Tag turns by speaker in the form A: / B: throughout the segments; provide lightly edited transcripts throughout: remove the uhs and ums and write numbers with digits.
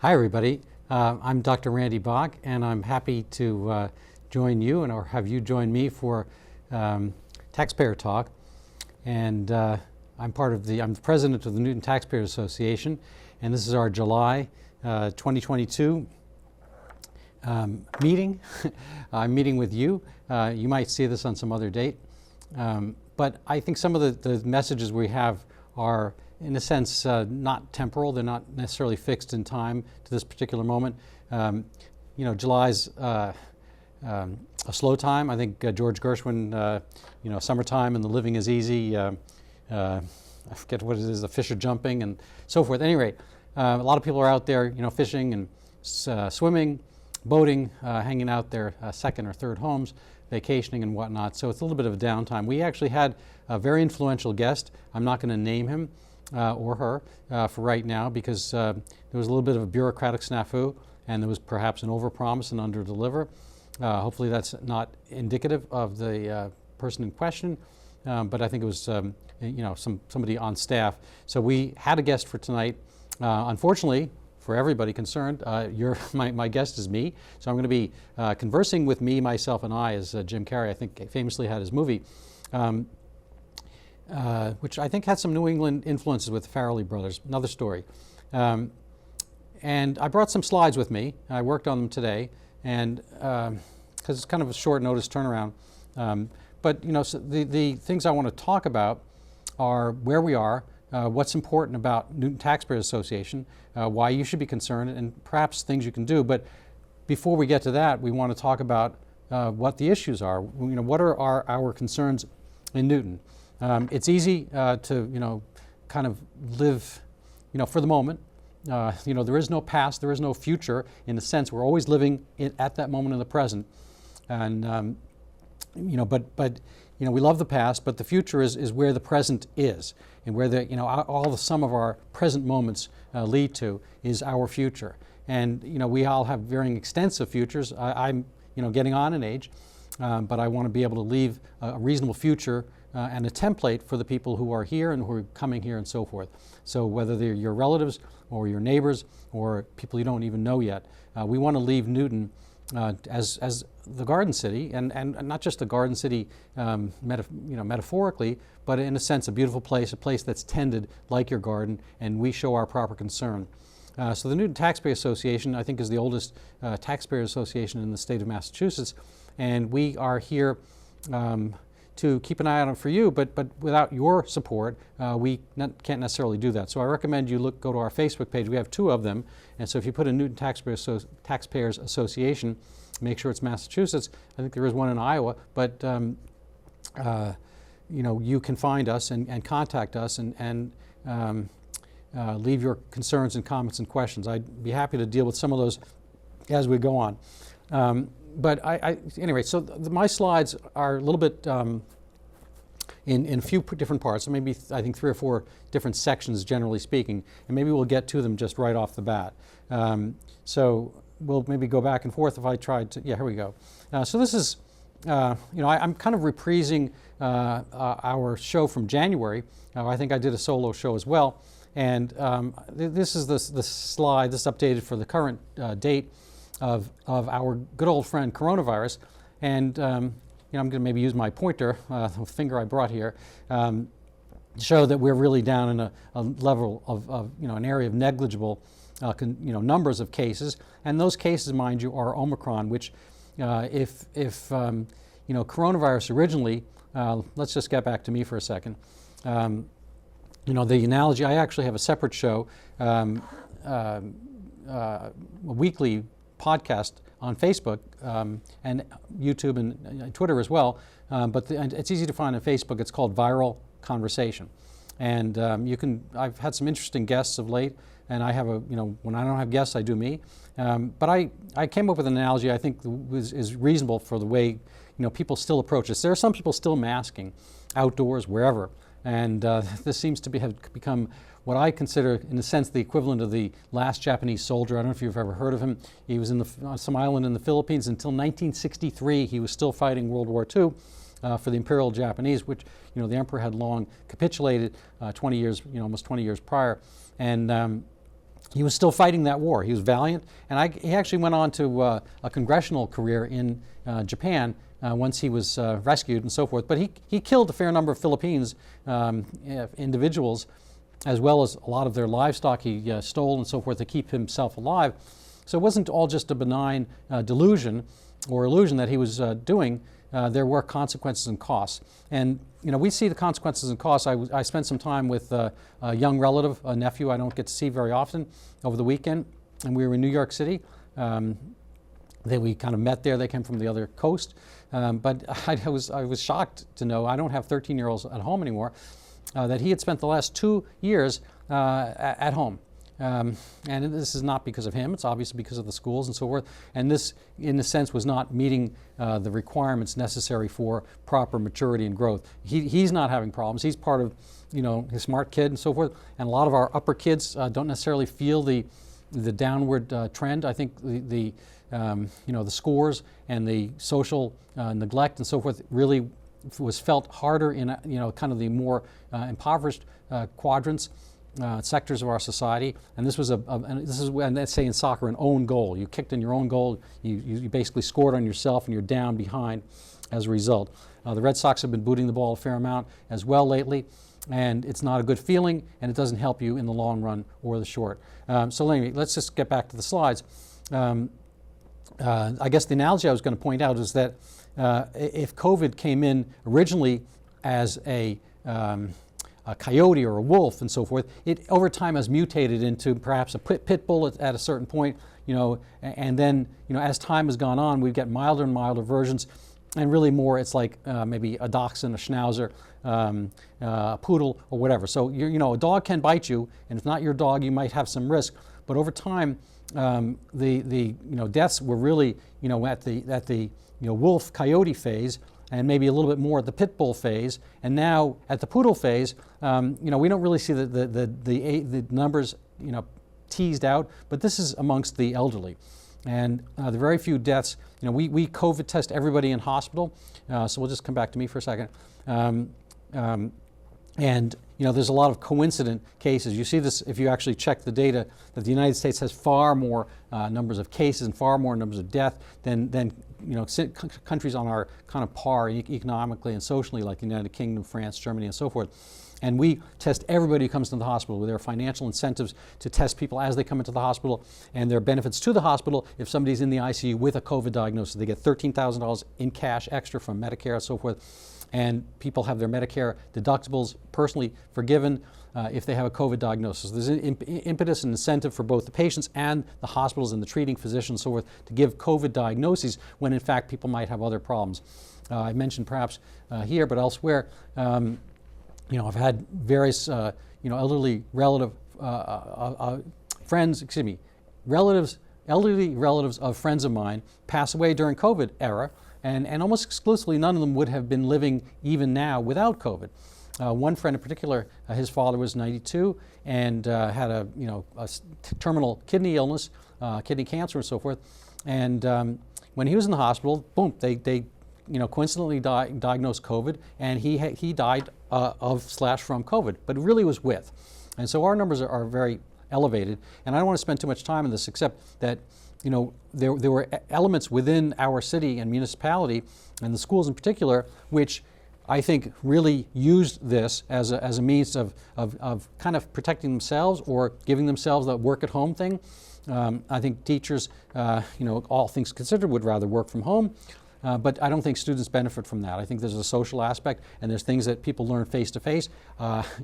A: Hi, everybody. I'm Dr. Randy Bach, and I'm happy to join you, or have you join me for Taxpayer Talk. And I'm the president of the Newton Taxpayers Association, and this is our July 2022 meeting. I'm meeting with you. You might see this on some other date. But I think some of the messages we have are, in a sense, not temporal. They're not necessarily fixed in time to this particular moment. July's a slow time. I think George Gershwin, summertime and the living is easy. I forget what it is, the fish are jumping and so forth. At any rate, a lot of people are out there, fishing and swimming, boating, hanging out their second or third homes, vacationing and whatnot. So it's a little bit of a downtime. We actually had a very influential guest. I'm not going to name him or her for right now, because there was a little bit of a bureaucratic snafu, and there was perhaps an overpromise and underdeliver. Hopefully that's not indicative of the person in question, but I think it was somebody on staff. So we had a guest for tonight. Unfortunately, for everybody concerned, my guest is me. So I'm going to be conversing with me, myself, and I, as Jim Carrey, I think, famously had his movie, which I think had some New England influences with the Farrelly brothers. Another story. And I brought some slides with me. I worked on them today, and because it's kind of a short notice turnaround. But so the things I want to talk about are where we are, what's important about Newton Taxpayers Association, why you should be concerned, and perhaps things you can do. But before we get to that, we want to talk about what the issues are. What are our concerns in Newton? It's easy to kind of live for the moment. There is no past, there is no future. In a sense, we're always living at that moment in the present. And but we love the past, but the future is where the present is, and where all the sum of our present moments lead to is our future. And we all have varying extensive futures. I'm getting on in age, but I want to be able to leave a reasonable future and a template for the people who are here and who are coming here and so forth. So whether they're your relatives or your neighbors or people you don't even know yet, we want to leave Newton as the Garden City, and not just the Garden City metaphorically, but in a sense a beautiful place, a place that's tended like your garden, and we show our proper concern. So the Newton Taxpayers Association, I think, is the oldest taxpayer association in the state of Massachusetts, and we are here to keep an eye on it for you, but without your support, we can't necessarily do that. So I recommend you go to our Facebook page. We have two of them, and so if you put in Newton Taxpayers Association, make sure it's Massachusetts. I think there is one in Iowa, but you can find us and contact us and leave your concerns and comments and questions. I'd be happy to deal with some of those as we go on. But anyway, so my slides are a little bit in a few different parts, so maybe I think 3 or 4 different sections, generally speaking, and maybe we'll get to them just right off the bat. So we'll maybe go back and forth if I tried to. Yeah, here we go. So this is, I'm kind of reprising our show from January. I think I did a solo show as well, and this is the slide. This is updated for the current date of our good old friend coronavirus, and I'm going to maybe use my pointer, the finger I brought here, to show that we're really down in a level of an area of negligible numbers of cases, and those cases, mind you, are Omicron, which if coronavirus originally, let's just get back to me for a second. The analogy, I actually have a separate show, a weekly podcast on Facebook and YouTube and Twitter as well, but it's easy to find on Facebook. It's called Viral Conversation, and I've had some interesting guests of late, and I have when I don't have guests, I do me, but I came up with an analogy I think is reasonable for the way people still approach this. There are some people still masking outdoors, wherever, and this seems to have become what I consider, in a sense, the equivalent of the last Japanese soldier. I don't know if you've ever heard of him. He was on some island in the Philippines until 1963. He was still fighting World War II for the Imperial Japanese, which the emperor had long capitulated 20 years, almost 20 years prior. And he was still fighting that war. He was valiant, and he actually went on to a congressional career in Japan once he was rescued and so forth. But he killed a fair number of Philippines individuals, as well as a lot of their livestock he stole and so forth to keep himself alive. So it wasn't all just a benign delusion or illusion that he was doing. There were consequences and costs. And we see the consequences and costs. I spent some time with a young relative, a nephew I don't get to see very often, over the weekend, and we were in New York City. We kind of met there. They came from the other coast. But I was shocked to know, I don't have 13-year-olds at home anymore, that he had spent the last 2 years at home. And this is not because of him, it's obviously because of the schools and so forth. And this, in a sense, was not meeting the requirements necessary for proper maturity and growth. He's not having problems. He's part of, his smart kid and so forth. And a lot of our upper kids don't necessarily feel the downward trend. I think the scores and the social neglect and so forth really was felt harder in kind of the more impoverished quadrants. Sectors of our society, and this is when, let's say in soccer, an own goal. You kicked in your own goal, you basically scored on yourself, and you're down behind as a result. The Red Sox have been booting the ball a fair amount as well lately, and it's not a good feeling, and it doesn't help you in the long run or the short. So let's just get back to the slides. I guess the analogy I was going to point out is that if COVID came in originally as a coyote or a wolf and so forth, it over time has mutated into perhaps a pit bull at a certain point, and then as time has gone on, we get milder and milder versions, and really more it's like maybe a dachshund, a schnauzer, a poodle, or whatever. So a dog can bite you, and if not your dog, you might have some risk. But over time, the deaths were really at the wolf coyote phase, and maybe a little bit more at the pit bull phase, and now at the poodle phase, we don't really see the numbers teased out, but this is amongst the elderly, and the very few deaths. We COVID test everybody in hospital, so we'll just come back to me for a second, and there's a lot of coincident cases. You see this if you actually check the data, that the United States has far more numbers of cases and far more numbers of death than countries on our kind of par economically and socially, like the United Kingdom, France, Germany, and so forth. And we test everybody who comes to the hospital. With their financial incentives to test people as they come into the hospital, and their benefits to the hospital. If somebody's in the ICU with a COVID diagnosis, they get $13,000 in cash extra from Medicare and so forth. And people have their Medicare deductibles personally forgiven if they have a COVID diagnosis. There's an impetus and incentive for both the patients and the hospitals and the treating physicians and so forth to give COVID diagnoses when in fact people might have other problems. I mentioned perhaps here, but elsewhere, I've had various elderly relative elderly relatives of friends of mine pass away during COVID era, and almost exclusively none of them would have been living even now without COVID. One friend in particular, his father was 92 and had a terminal kidney illness, kidney cancer and so forth. And when he was in the hospital, boom, they coincidentally diagnosed COVID, and he died from COVID, but it really was with. And so our numbers are very elevated, and I don't want to spend too much time on this, except that there were elements within our city and municipality, and the schools in particular, which I think really used this as a means of kind of protecting themselves or giving themselves that work at home thing. I think teachers, all things considered, would rather work from home. But I don't think students benefit from that. I think there's a social aspect, and there's things that people learn face to face.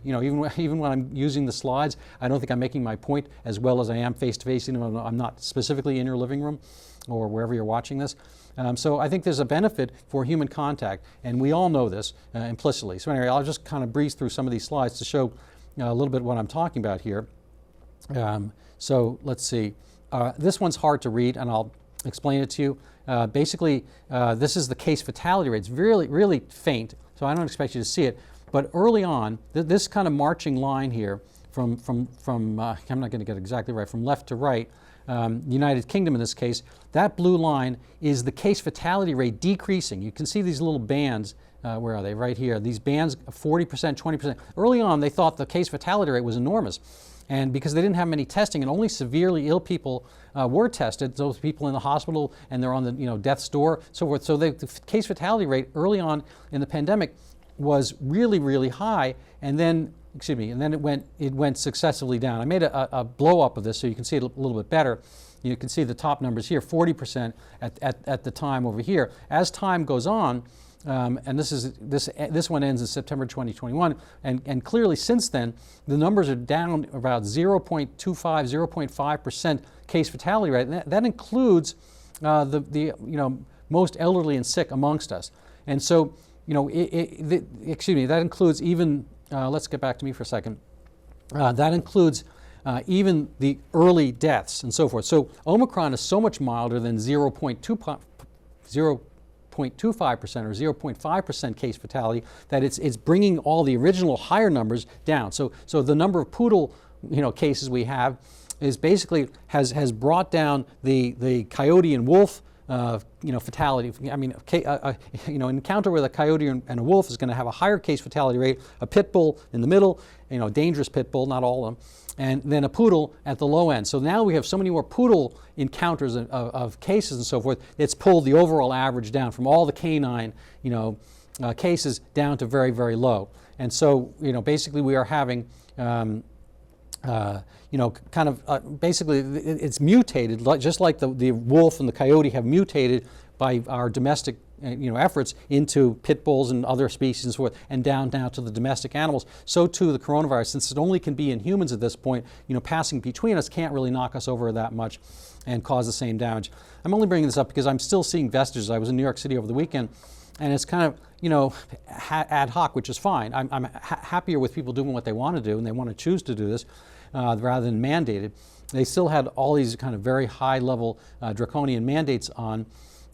A: Even when I'm using the slides, I don't think I'm making my point as well as I am face to face. I'm not specifically in your living room or wherever you're watching this. So I think there's a benefit for human contact, and we all know this implicitly. So anyway, I'll just kind of breeze through some of these slides to show a little bit what I'm talking about here. So let's see. This one's hard to read, and I'll explain it to you. Basically, this is the case fatality rate. It's really, really faint, so I don't expect you to see it. But early on, this kind of marching line here from I'm not going to get it exactly right, from left to right, United Kingdom in this case, that blue line is the case fatality rate decreasing. You can see these little bands. Where are they? Right here. These bands, 40%, 20%. Early on, they thought the case fatality rate was enormous. And because they didn't have many testing, and only severely ill people were tested, those people in the hospital and they're on the death's door, so forth. So the case fatality rate early on in the pandemic was really, really high, and then it went successively down. I made a blow up of this so you can see it a little bit better. You can see the top numbers here, 40% at the time over here. As time goes on, and this one ends in September 2021, and clearly since then the numbers are down about 0.25, 0.5% case fatality rate. And that includes the most elderly and sick amongst us. And so that includes even let's get back to me for a second. That includes even the early deaths and so forth. So Omicron is so much milder than 0.25% or 0.5% case fatality that it's bringing all the original higher numbers down. So the number of poodle cases we have is basically has brought down the coyote and wolf fatality. I mean, an encounter with a coyote and a wolf is going to have a higher case fatality rate. A pit bull in the middle, dangerous pit bull, not all of them, and then a poodle at the low end. So now we have so many more poodle encounters of cases and so forth. It's pulled the overall average down from all the canine, cases down to very, very low. And so, basically we are having basically it's mutated, just like the wolf and the coyote have mutated by our domestic efforts into pit bulls and other species and so forth, and down now to the domestic animals. So too the coronavirus, since it only can be in humans at this point, passing between us can't really knock us over that much and cause the same damage. I'm only bringing this up because I'm still seeing vestiges. I was in New York City over the weekend, and it's kind of ad hoc, which is fine. I'm happier with people doing what they want to do, and they want to choose to do this rather than mandated. They still had all these kind of very high level draconian mandates on,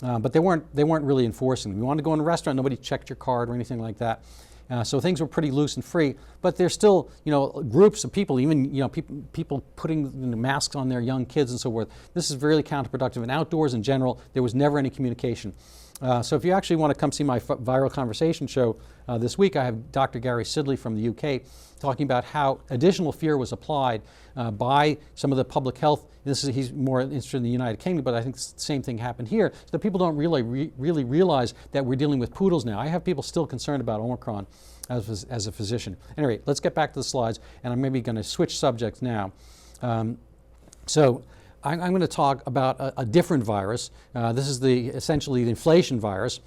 A: but they weren't really enforcing them. You wanted to go in a restaurant, nobody checked your card or anything like that. So things were pretty loose and free, but there's still groups of people, even people putting masks on their young kids and so forth. This is really counterproductive. And outdoors in general, there was never any communication. So if you actually want to come see my viral conversation show this week, I have Dr. Gary Sidley from the UK talking about how additional fear was applied by some of the public health. He's more interested in the United Kingdom, but I think the same thing happened here. So that people don't really realize that we're dealing with poodles now. I have people still concerned about Omicron as a physician. Anyway, let's get back to the slides, and I'm maybe going to switch subjects now. So I'm going to talk about a different virus. This is essentially the inflation virus,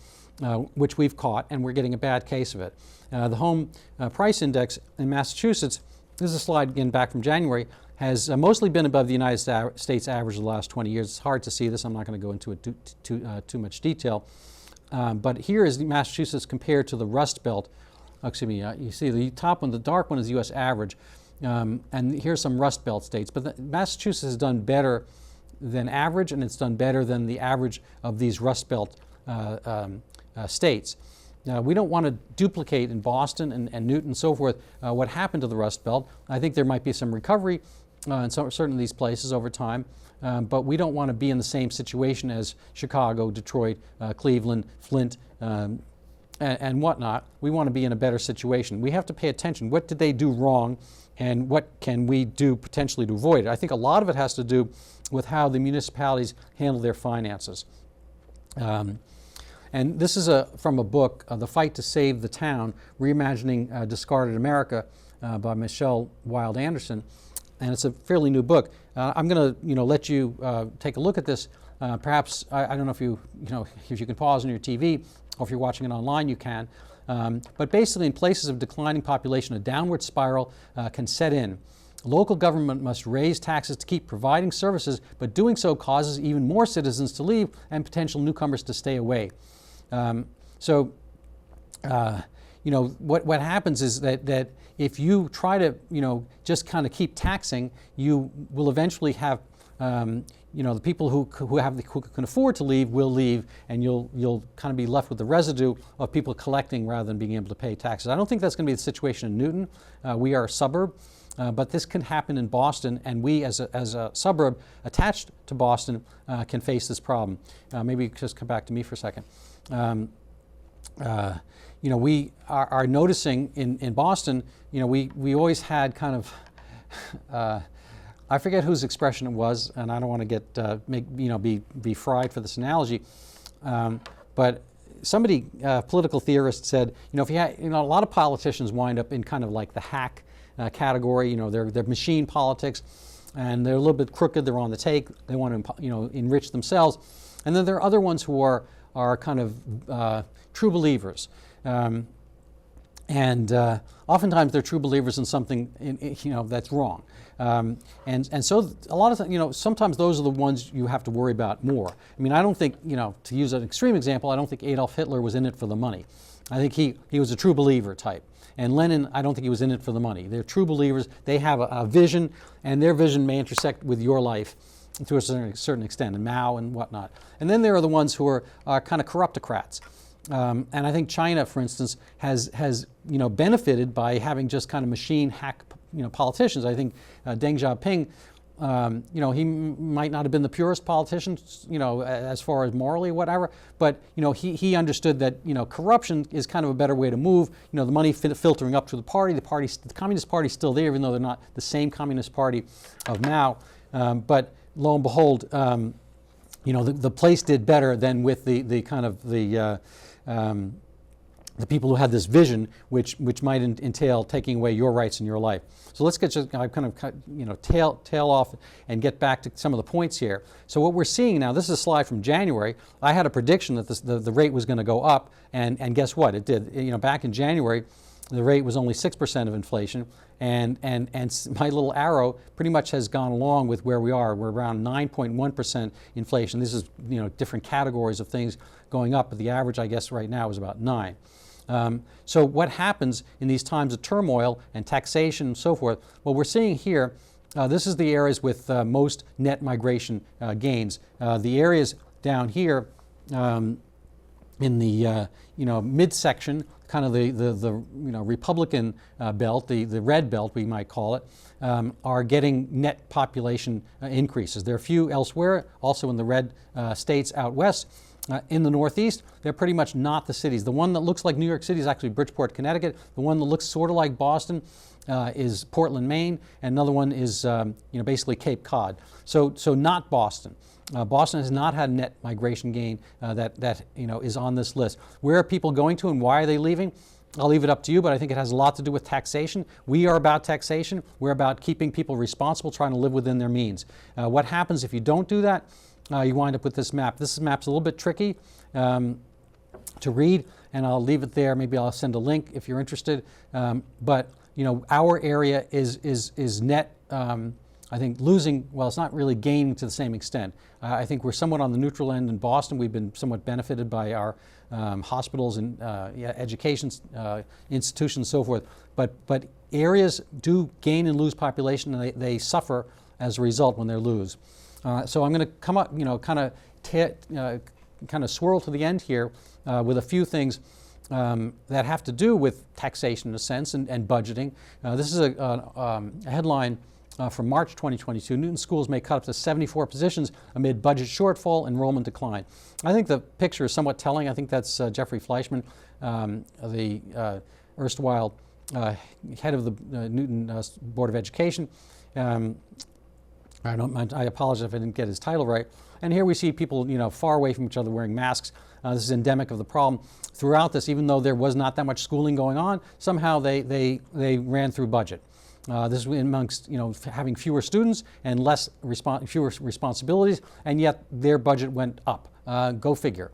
A: which we've caught, and we're getting a bad case of it. The home price index in Massachusetts, this is a slide again back from January, has mostly been above the United States average of the last 20 years. It's hard to see this. I'm not going to go into it too much detail. But here is Massachusetts compared to the Rust Belt. You see the top one, the dark one is U.S. average. And here's some Rust Belt states. But Massachusetts has done better than average, and it's done better than the average of these Rust Belt states. We don't want to duplicate in Boston and Newton and so forth what happened to the Rust Belt. I think there might be some recovery in certain of these places over time, but we don't want to be in the same situation as Chicago, Detroit, Cleveland, Flint, and whatnot. We want to be in a better situation. We have to pay attention. What did they do wrong, and what can we do potentially to avoid it? I think a lot of it has to do with how the municipalities handle their finances. And this is from a book, The Fight to Save the Town, Reimagining Discarded America by Michelle Wilde Anderson. And it's a fairly new book. I'm going to let you take a look at this. Perhaps, I don't know if if you can pause on your TV, or if you're watching it online, you can. But basically, in places of declining population, a downward spiral can set in. Local government must raise taxes to keep providing services, but doing so causes even more citizens to leave and potential newcomers to stay away. What happens is that if you try to just kind of keep taxing, you will eventually have the people who can afford to leave will leave, and you'll kind of be left with the residue of people collecting rather than being able to pay taxes. I don't think that's going to be the situation in Newton. We are a suburb, but this can happen in Boston, and we as a suburb attached to Boston can face this problem. Maybe just come back to me for a second. We are noticing in Boston, we always had kind of I forget whose expression it was, and I don't want to get be fried for this analogy, but somebody, political theorist, said, if you had, a lot of politicians wind up in kind of like the hack category. They're machine politics, and they're a little bit crooked. They're on the take. They want to enrich themselves, and then there are other ones who are kind of true believers. And oftentimes they're true believers in something that's wrong, and so a lot of times, sometimes those are the ones you have to worry about more. I mean, I don't think, to use an extreme example, I don't think Adolf Hitler was in it for the money. I think he was a true believer type. And Lenin, I don't think he was in it for the money. They're true believers. They have a vision, and their vision may intersect with your life to a certain extent, and Mao and whatnot. And then there are the ones who are kind of corruptocrats. And I think China, for instance, has benefited by having just kind of machine hack politicians. I think Deng Xiaoping, he might not have been the purest politician, as far as morally, whatever, but he understood that corruption is kind of a better way to move. The money filtering up to the party. The Communist Party is still there, even though they're not the same Communist Party of Mao. But lo and behold, the place did better than with the kind of the people who had this vision, which might entail taking away your rights in your life. So let's get just kind of tail off and get back to some of the points here. So what we're seeing now, this is a slide from January. I had a prediction that the rate was going to go up, and guess what? It did. Back in January, the rate was only 6% of inflation, and my little arrow pretty much has gone along with where we are. We're around 9.1% inflation. This is different categories of things going up, but the average, I guess, right now is about 9. So what happens in these times of turmoil and taxation and so forth? Well, we're seeing here, this is the areas with most net migration gains. The areas down here in the midsection, kind of the Republican belt, the red belt we might call it, are getting net population increases. There are a few elsewhere, also in the red states out west. In the Northeast, they're pretty much not the cities. The one that looks like New York City is actually Bridgeport, Connecticut. The one that looks sort of like Boston is Portland, Maine, and another one is basically Cape Cod. So not Boston. Boston has not had net migration gain that is on this list. Where are people going to, and why are they leaving? I'll leave it up to you, but I think it has a lot to do with taxation. We are about taxation. We're about keeping people responsible, trying to live within their means. What happens if you don't do that? You wind up with this map. This map's a little bit tricky to read, and I'll leave it there. Maybe I'll send a link if you're interested. But our area is net, I think, losing. Well, it's not really gaining to the same extent. I think we're somewhat on the neutral end in Boston. We've been somewhat benefited by our hospitals and education institutions and so forth. But areas do gain and lose population, and they suffer as a result when they lose. So I'm going to come up, kind of swirl to the end here with a few things that have to do with taxation in a sense and budgeting. This is a headline from March 2022. Newton schools may cut up to 74 positions amid budget shortfall, enrollment decline. I think the picture is somewhat telling. I think that's Jeffrey Fleischman, the erstwhile head of the Newton Board of Education. I apologize if I didn't get his title right. And here we see people, far away from each other wearing masks. This is endemic of the problem. Throughout this, even though there was not that much schooling going on, somehow they ran through budget. This was amongst, having fewer students and fewer responsibilities, and yet their budget went up. Go figure.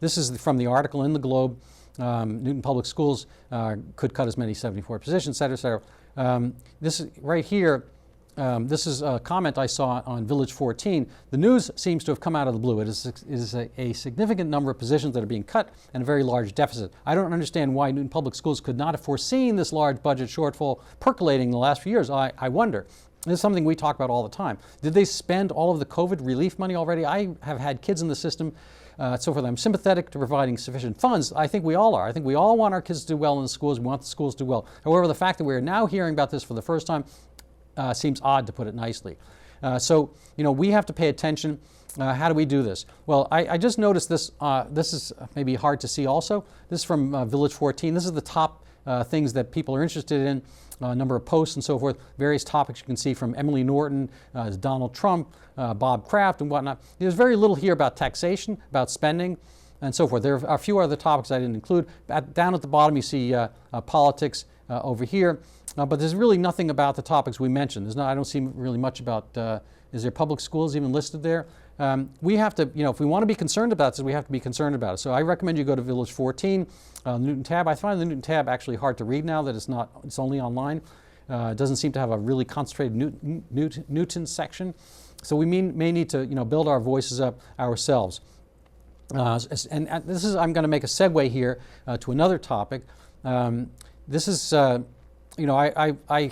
A: This is from the article in the Globe. Newton Public Schools could cut as many 74 positions, et cetera, et cetera. This is right here. This is a comment I saw on Village 14. The news seems to have come out of the blue. It is a significant number of positions that are being cut and a very large deficit. I don't understand why Newton Public Schools could not have foreseen this large budget shortfall percolating in the last few years. I wonder. This is something we talk about all the time. Did they spend all of the COVID relief money already? I have had kids in the system, so forth. I'm sympathetic to providing sufficient funds. I think we all are. I think we all want our kids to do well in the schools. We want the schools to do well. However, the fact that we are now hearing about this for the first time seems odd, to put it nicely. So we have to pay attention. How do we do this? Well, I just noticed this. This is maybe hard to see also. This is from Village 14. This is the top things that people are interested in. a number of posts and so forth, various topics you can see from Emily Norton, Donald Trump, Bob Kraft and whatnot. There's very little here about taxation, about spending, and so forth. There are a few other topics I didn't include. Down at the bottom you see politics over here, but there's really nothing about the topics we mentioned. I don't see really much about, is there public schools even listed there? We have to, if we want to be concerned about this, we have to be concerned about it. So I recommend you go to Village 14, Newton tab. I find the Newton tab actually hard to read now that it's only online. It doesn't seem to have a really concentrated Newton section. So we may need to, build our voices up ourselves. And I'm going to make a segue here to another topic. This is, I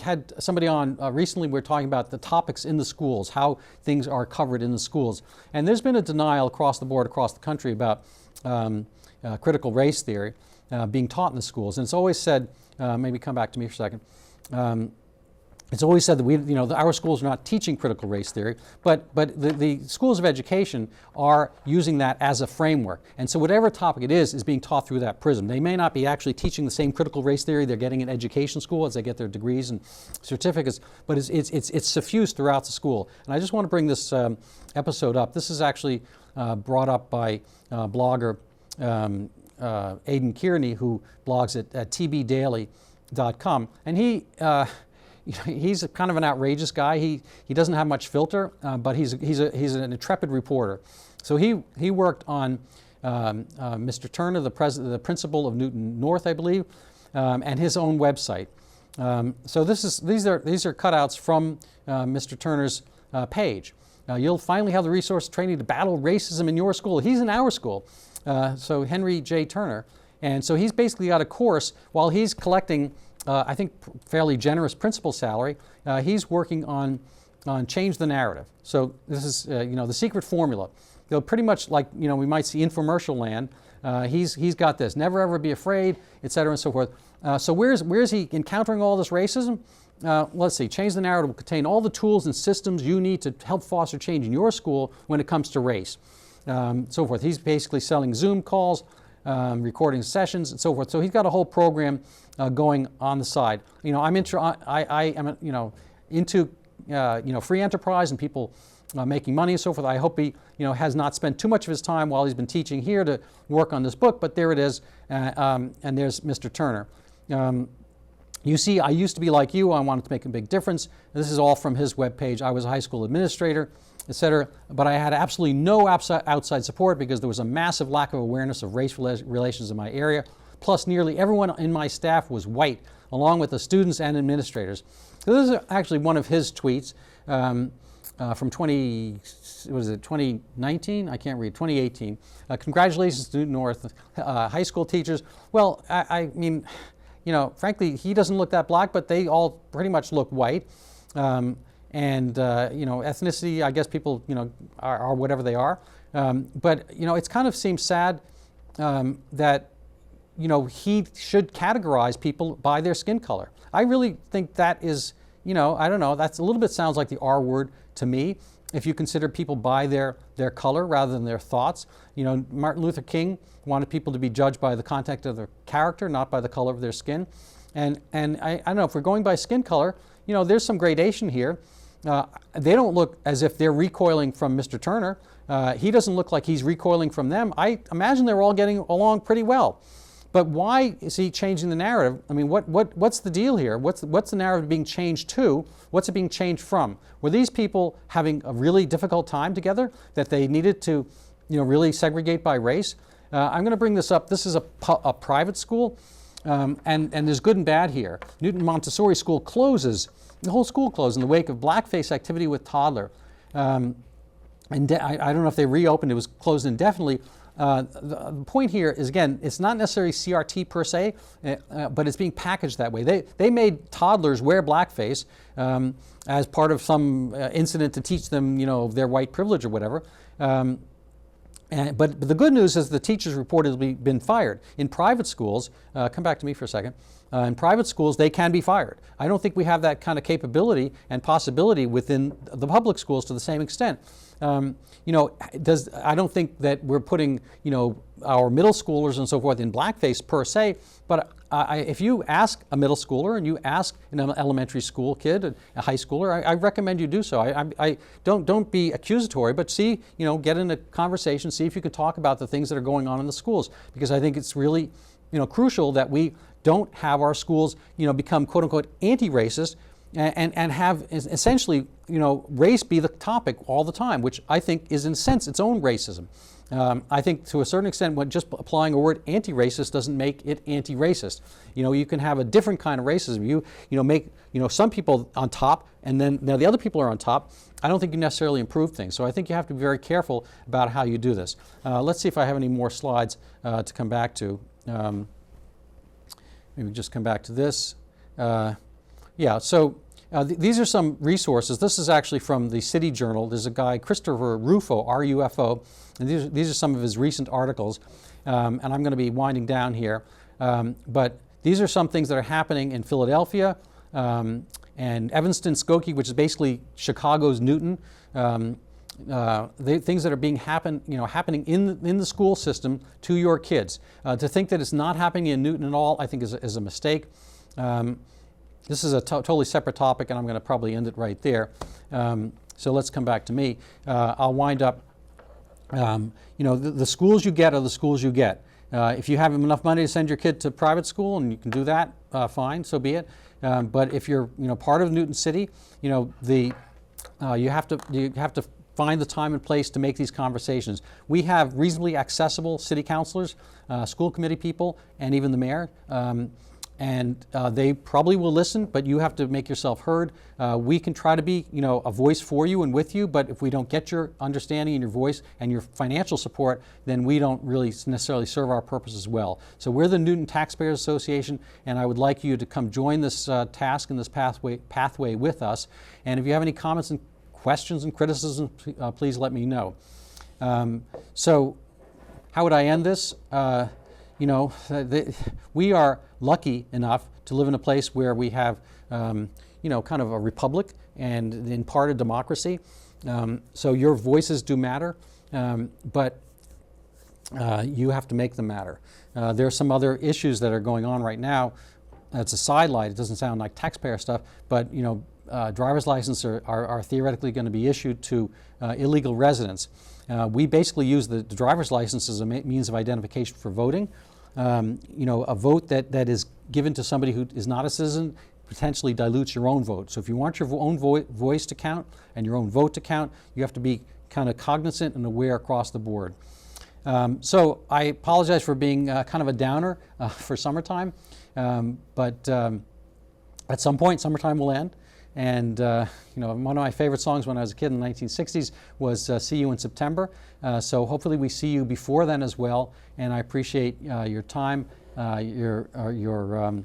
A: had somebody on recently. We were talking about the topics in the schools, how things are covered in the schools. And there's been a denial across the board, across the country about critical race theory being taught in the schools. And it's always said, maybe come back to me for a second. It's always said that our schools are not teaching critical race theory, but the schools of education are using that as a framework. And so whatever topic it is being taught through that prism. They may not be actually teaching the same critical race theory they're getting in education school as they get their degrees and certificates, but it's suffused throughout the school. And I just want to bring this episode up. This is actually brought up by blogger Aidan Kearney, who blogs at tbdaily.com. And he's kind of an outrageous guy. He doesn't have much filter, but he's an intrepid reporter. So he worked on Mr. Turner, the principal of Newton North, I believe, and his own website. So these are cutouts from Mr. Turner's page. You'll finally have the resource training to battle racism in your school. He's in our school. So Henry J. Turner, and so he's basically got a course while he's collecting. I think fairly generous principal salary. He's working on change the narrative. So this is the secret formula. Pretty much like we might see infomercial land. He's got this. Never ever be afraid, etc. and so forth. So where's he encountering all this racism? Let's see. Change the narrative will contain all the tools and systems you need to help foster change in your school when it comes to race. So forth. He's basically selling Zoom calls. Recording sessions and so forth. So he's got a whole program going on the side. I'm into free enterprise and people making money and so forth. I hope he has not spent too much of his time while he's been teaching here to work on this book. But there it is, and there's Mr. Turner. You see, I used to be like you. I wanted to make a big difference. This is all from his webpage. I was a high school administrator, etc. But I had absolutely no outside support because there was a massive lack of awareness of race relations in my area. Plus, nearly everyone in my staff was white, along with the students and administrators. So this is actually one of his tweets from 2019? I can't read. 2018. Congratulations to Newton North high school teachers. Well, I mean, frankly, he doesn't look that black, but they all pretty much look white. Ethnicity, I guess people, are whatever they are. But it kind of seems sad that, he should categorize people by their skin color. I really think that is, I don't know, that's a little bit sounds like the R word to me. If you consider people by their color rather than their thoughts. Martin Luther King wanted people to be judged by the content of their character, not by the color of their skin. And I don't know, if we're going by skin color, there's some gradation here. They don't look as if they're recoiling from Mr. Turner. He doesn't look like he's recoiling from them. I imagine they're all getting along pretty well. But why is he changing the narrative? I mean, what's the deal here? What's the narrative being changed to? What's it being changed from? Were these people having a really difficult time together that they needed to, really segregate by race? I'm going to bring this up. This is a private school, and there's good and bad here. Newton Montessori School closes. The whole school closed in the wake of blackface activity with toddler. And I don't know if they reopened. It was closed indefinitely. The point here is, again, it's not necessarily CRT per se, but it's being packaged that way. They made toddlers wear blackface as part of some incident to teach them, their white privilege or whatever. But the good news is the teachers reportedly been fired. In private schools, come back to me for a second, in private schools they can be fired. I don't think we have that kind of capability and possibility within the public schools to the same extent. I don't think that we're putting, our middle schoolers and so forth in blackface per se, but if you ask a middle schooler and you ask an elementary school kid, a high schooler, I recommend you do so. I don't be accusatory, but see, get in a conversation, see if you can talk about the things that are going on in the schools, because I think it's really, crucial that we don't have our schools, become quote unquote anti-racist and have essentially, race be the topic all the time, which I think is in a sense its own racism. I think to a certain extent, when just applying a word anti-racist doesn't make it anti-racist. You can have a different kind of racism. You make some people on top, and then the other people are on top. I don't think you necessarily improve things. So I think you have to be very careful about how you do this. Let's see if I have any more slides to come back to. Maybe just come back to this. Yeah. So. These are some resources. This is actually from the City Journal. There's a guy, Christopher Rufo, R-U-F-O, and these are some of his recent articles. And I'm going to be winding down here. But these are some things that are happening in Philadelphia and Evanston, Skokie, which is basically Chicago's Newton. Things that are being happening in the school system to your kids. To think that it's not happening in Newton at all, I think is a mistake. This is a totally separate topic, and I'm going to probably end it right there. So let's come back to me. I'll wind up, the schools you get are the schools you get. If you have enough money to send your kid to private school, and you can do that, fine, so be it. But if you're, part of Newton City, you have to find the time and place to make these conversations. We have reasonably accessible city councilors, school committee people, and even the mayor. And they probably will listen, but you have to make yourself heard. We can try to be, a voice for you and with you, but if we don't get your understanding and your voice and your financial support, then we don't really necessarily serve our purpose as well. So we're the Newton Taxpayers Association, and I would like you to come join this task and this pathway with us. And if you have any comments and questions and criticisms, please let me know. So how would I end this? We are lucky enough to live in a place where we have, kind of a republic and in part a democracy. So your voices do matter, but you have to make them matter. There are some other issues that are going on right now. It's a sidelight. It doesn't sound like taxpayer stuff, but driver's licenses are theoretically going to be issued to illegal residents. We basically use the driver's license as a means of identification for voting. A vote that is given to somebody who is not a citizen potentially dilutes your own vote. So if you want your own voice to count and your own vote to count, you have to be kind of cognizant and aware across the board. So I apologize for being kind of a downer for summertime, but at some point summertime will end. And one of my favorite songs when I was a kid in the 1960s was See You in September. So hopefully we see you before then as well. And I appreciate your time, your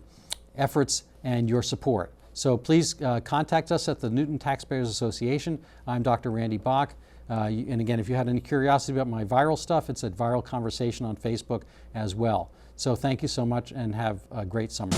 A: efforts, and your support. So please contact us at the Newton Taxpayers Association. I'm Dr. Randy Bach. And again, if you had any curiosity about my viral stuff, it's at Viral Conversation on Facebook as well. So thank you so much and have a great summer.